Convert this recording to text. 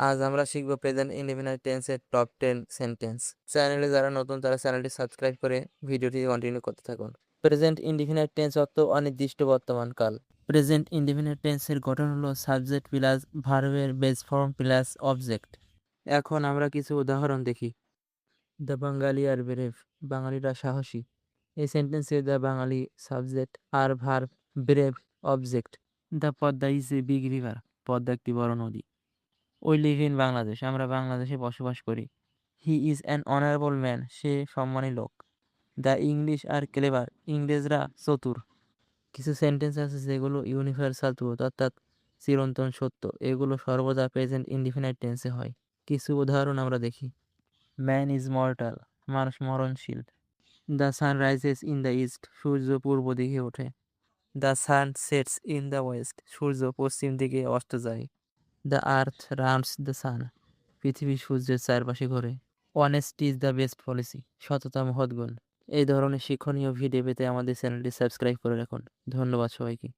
আজ আমরা শিখব প্রেজেন্ট ইনডেফিনিট টেন্সের টপ 10 সেন্টেন্স। চ্যানেলে যারা নতুন তারা চ্যানেলটি সাবস্ক্রাইব করে ভিডিওটি কন্টিনিউ করতে থাকুন। প্রেজেন্ট ইনডেফিনিট টেন্স অর্থ অনির্দিষ্ট বর্তমান কাল। প্রেজেন্ট ইনডেফিনিট টেন্সের গঠন হলো সাবজেক্ট প্লাস ভার্বের বেস ফর্ম প্লাস অবজেক্ট। এখন আমরা কিছু উদাহরণ দেখি। দ্য বাঙালি আর ব্রেভ, বাঙালিরা সাহসী। এই সেন্টেন্সে দ্য বাঙালি সাবজেক্ট আর verb, brave object. The Padma is a big river, Padma একটি বড় নদী। উই লিভ ইন বাংলাদেশ, আমরা বাংলাদেশে বসবাস করি। He is an honourable man, সে সম্মানী লোক। দ্য ইংলিশ আর ক্লেভার, ইংরেজরা চতুর। কিছু সেন্টেন্স আছে যেগুলো ইউনিভার্সাল ট্রুথ অর্থাৎ চিরন্তন সত্য, এগুলো সর্বদা প্রেজেন্ট ইনডিফিনাইট টেন্সে হয়। কিছু উদাহরণ আমরা দেখি। ম্যান ইজ মর্টাল, মানুষ মরণশীল। The sun rises in the east, সূর্য পূর্ব দিকে ওঠে। The sun sets in the west, সূর্য পশ্চিম দিকে অস্ত যায়। The earth rounds the sun, পৃথিবী সূর্যের চারপাশে ঘোরে। Honesty is the best policy, সততা মহৎ গুণ। এই ধরনের শিক্ষণীয় ভিডিও পেতে আমাদের চ্যানেলটি সাবস্ক্রাইব করে রাখুন। ধন্যবাদ সবাইকে।